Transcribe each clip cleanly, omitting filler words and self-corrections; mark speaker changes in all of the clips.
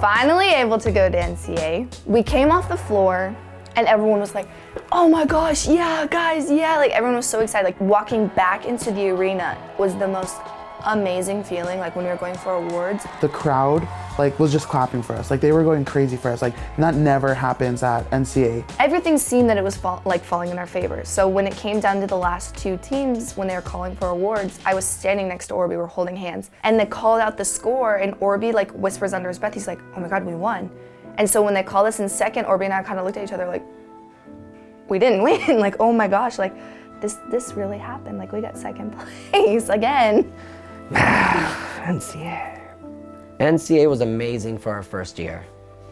Speaker 1: finally able to go to NCA. We came off the floor and everyone was like, oh my gosh, yeah, guys, yeah. Like everyone was so excited. Like walking back into the arena was the most amazing feeling, like when we were going for awards.
Speaker 2: The crowd was just clapping for us. Like they were going crazy for us. Like that never happens at NCA.
Speaker 1: Everything seemed that it was falling in our favor. So when it came down to the last two teams, when they were calling for awards, I was standing next to Orby, we were holding hands. And they called out the score and Orby whispers under his breath, he's like, oh my God, we won. And so when they called us in second, Orby and I kind of looked at each other like, we didn't win. Like, oh my gosh, like this really happened. Like we got second place again.
Speaker 3: NCA. NCA was amazing for our first year.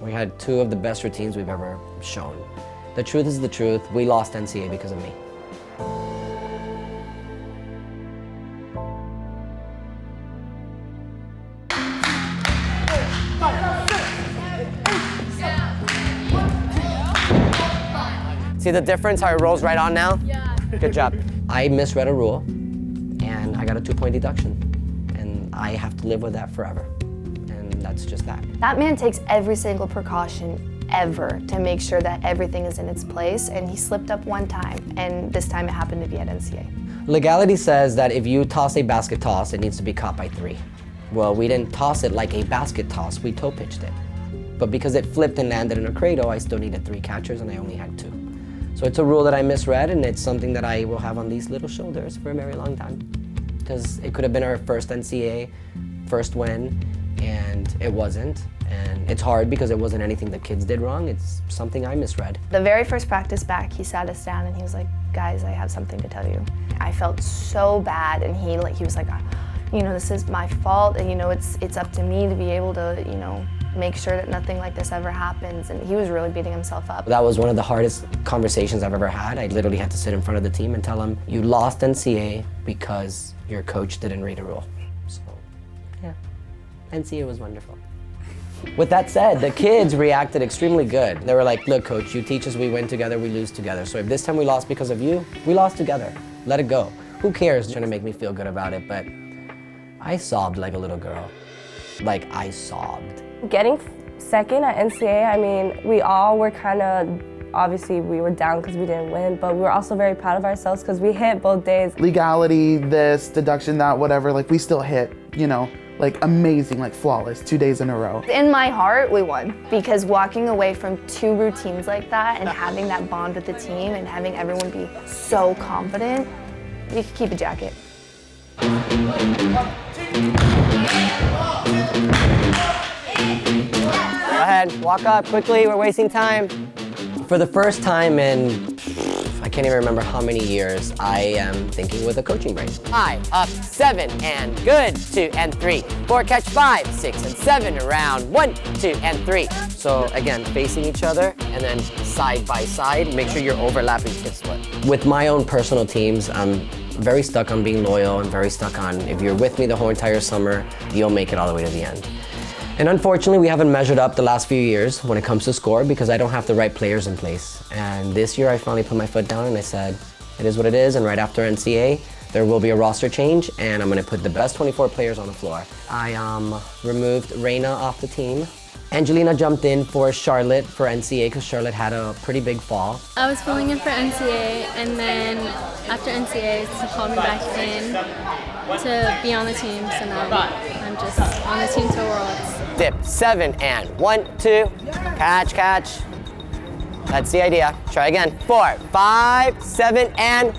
Speaker 3: We had two of the best routines we've ever shown. The truth is the truth, we lost NCA because of me. See the difference, how it rolls right on now? Yeah. Good job. I misread a rule and I got a 2-point deduction. And I have to live with that forever. And that's just that.
Speaker 1: That man takes every single precaution ever to make sure that everything is in its place, and he slipped up one time, and this time it happened to be at NCA.
Speaker 3: Legality says that if you toss a basket toss, it needs to be caught by 3. Well, we didn't toss it like a basket toss, we toe pitched it. But because it flipped and landed in a cradle, I still needed 3 catchers and I only had 2. So it's a rule that I misread, and it's something that I will have on these little shoulders for a very long time. Because it could have been our first NCA, first win, and it wasn't. And it's hard because it wasn't anything the kids did wrong, it's something I misread.
Speaker 1: The very first practice back, he sat us down and he was like, guys, I have something to tell you. I felt so bad, and he was like, you know, this is my fault, and you know, it's up to me to be able to, you know, make sure that nothing like this ever happens, and he was really beating himself up. That
Speaker 3: was one of the hardest conversations I've ever had. I literally had to sit in front of the team and tell them, you lost NCA because your coach didn't read a rule. So, yeah, NCA was wonderful. With that said, the kids reacted extremely good. They were like, look coach, you teach us we win together, we lose together. So if this time we lost because of you, we lost together. Let it go. Who cares trying to make me feel good about it, but I sobbed like a little girl. Like, I sobbed.
Speaker 4: Getting second at NCA, I mean, we all were kind of, obviously we were down because we didn't win, but we were also very proud of ourselves because we hit both days.
Speaker 2: Legality, this, deduction, that, whatever, like we still hit, you know, like amazing, like flawless, 2 days in a row.
Speaker 1: In my heart, we won, because walking away from 2 routines like that and having that bond with the team and having everyone be so confident, you can keep a jacket.
Speaker 3: Go ahead, walk up quickly, we're wasting time. For the first time in, I can't even remember how many years, I am thinking with a coaching brain. 5, up, 7, and good, 2 and 3. 4, catch 5, 6 and 7, around 1, 2 and 3. So again, facing each other and then side by side, make sure you're overlapping hip split. With my own personal teams, I'm very stuck on being loyal and very stuck on if you're with me the whole entire summer, you'll make it all the way to the end. And unfortunately, we haven't measured up the last few years when it comes to score because I don't have the right players in place. And this year I finally put my foot down and I said, it is what it is, and right after NCA, there will be a roster change and I'm gonna put the best 24 players on the floor. I removed Reina off the team. Angelina jumped in for Charlotte for NCA because Charlotte had a pretty big fall.
Speaker 5: I was filling in for NCA, and then after NCA, she called me back in to be on the team, so now I'm just on the team to Worlds.
Speaker 3: Dip, 7 and 1, 2, catch, catch. That's the idea. Try again. 4, 5, 7, and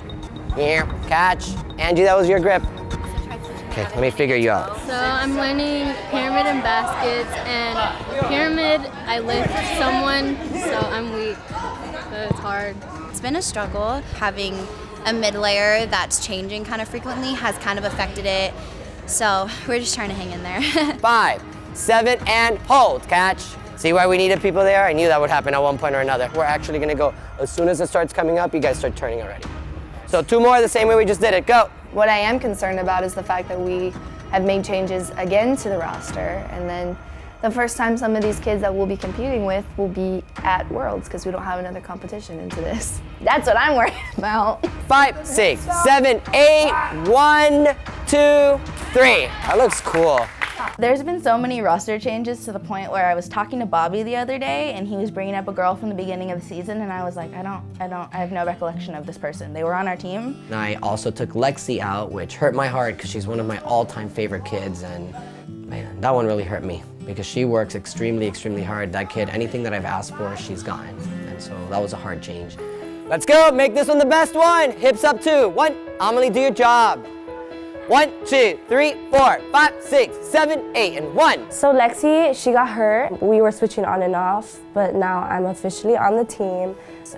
Speaker 3: here, catch. Angie, that was your grip. Okay, let me figure you out.
Speaker 5: So I'm learning pyramid and baskets, and pyramid, I lift someone, so I'm weak, so it's hard.
Speaker 6: It's been a struggle. Having a mid-layer that's changing kind of frequently has kind of affected it, so we're just trying to hang in there.
Speaker 3: 5, 7, and hold, catch. See why we needed people there? I knew that would happen at one point or another. We're actually gonna go, as soon as it starts coming up, you guys start turning already. So 2 more the same way we just did it, go.
Speaker 1: What I am concerned about is the fact that we have made changes again to the roster, and then the first time some of these kids that we'll be competing with will be at Worlds because we don't have another competition into this. That's what I'm worried about.
Speaker 3: 5, 6, 7, 8, 1, 2, 3. That looks cool.
Speaker 7: There's been so many roster changes to the point where I was talking to Bobby the other day and he was bringing up a girl from the beginning of the season and I was like, I have no recollection of this person. They were on our team.
Speaker 3: And I also took Lexi out, which hurt my heart because she's one of my all-time favorite kids, and man, that one really hurt me because she works extremely, extremely hard. That kid, anything that I've asked for, she's gotten. And so that was a hard change. Let's go, make this one the best one. Hips up 2, 1, AMALIE, do your job. 1, 2, 3, 4, 5, 6, 7, 8, and 1.
Speaker 4: So Lexi, she got hurt. We were switching on and off, but now I'm officially on the team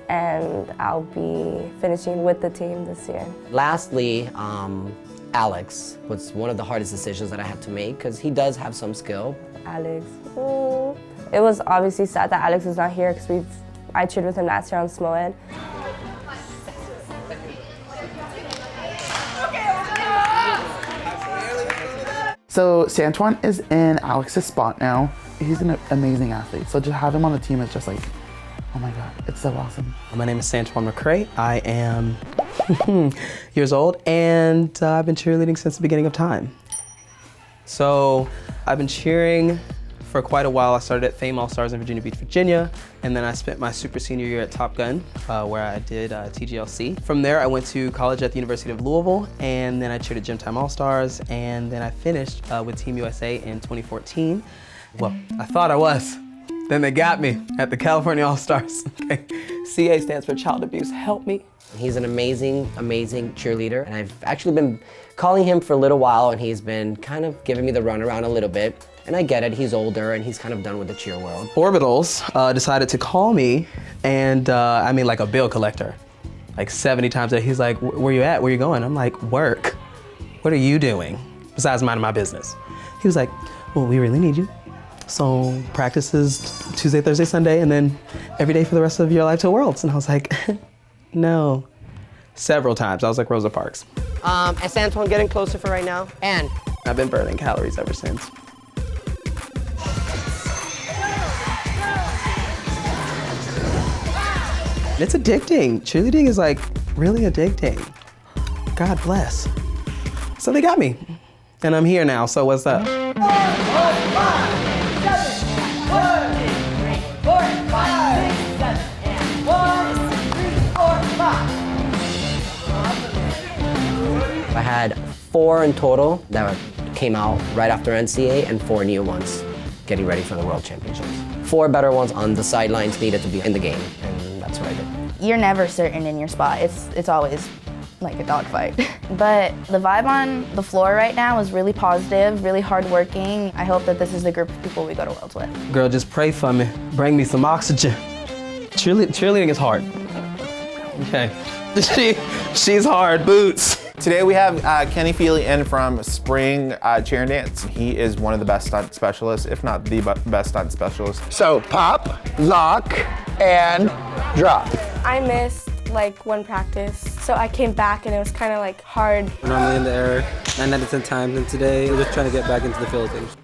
Speaker 4: and I'll be finishing with the team this year.
Speaker 3: Lastly, Alex was one of the hardest decisions that I had to make because he does have some skill.
Speaker 4: Alex, It was obviously sad that Alex is not here because I cheered with him last year on SMOED.
Speaker 2: So Santuan is in Alex's spot now. He's an amazing athlete. So just have him on the team is just like, oh my God, it's so awesome.
Speaker 8: My name is Santuan McCray. I am years old and I've been cheerleading since the beginning of time. So I've been cheering for quite a while. I started at Fame All Stars in Virginia Beach, Virginia, and then I spent my super senior year at Top Gun, where I did TGLC. From there, I went to college at the University of Louisville, and then I cheered at Gym Time All Stars, and then I finished with Team USA in 2014. Well, I thought I was. Then they got me at the California All Stars. Okay. CA stands for Child Abuse Help Me.
Speaker 3: He's an amazing, amazing cheerleader, and I've actually been calling him for a little while, and he's been kind of giving me the runaround a little bit. And I get it, he's older and he's kind of done with the cheer world.
Speaker 8: Orbitals decided to call me, and I mean like a bill collector, like 70 times a day. He's like, where you at, where you going? I'm like, work. What are you doing besides minding my business? He was like, well, we really need you. So practice is Tuesday, Thursday, Sunday, and then every day for the rest of your life till Worlds. And I was like, no. Several times, I was like Rosa Parks.
Speaker 3: Is Antoine getting closer for right now? And
Speaker 8: I've been burning calories ever since. It's addicting. Cheerleading is like really addicting. God bless. So they got me. And I'm here now, so what's up?
Speaker 3: I had 4 in total that came out right after NCA and 4 new ones getting ready for the World Championships. 4 better ones on the sidelines needed to be in the game, and that's what I did.
Speaker 7: You're never certain in your spot. It's always like a dogfight. But the vibe on the floor right now is really positive, really hardworking. I hope that this is the group of people we go to Worlds with.
Speaker 8: Girl, just pray for me. Bring me some oxygen. Cheerleading is hard. Okay. She's hard, boots.
Speaker 9: Today we have Kenny Feely in from Spring Cheer and Dance. He is one of the best stunt specialists, if not the best stunt specialist. So pop, lock, and drop.
Speaker 4: I missed like one practice, so I came back and it was kind of like hard.
Speaker 10: We're normally in the air 9 out of 10 times, and today we're just trying to get back into the field of things.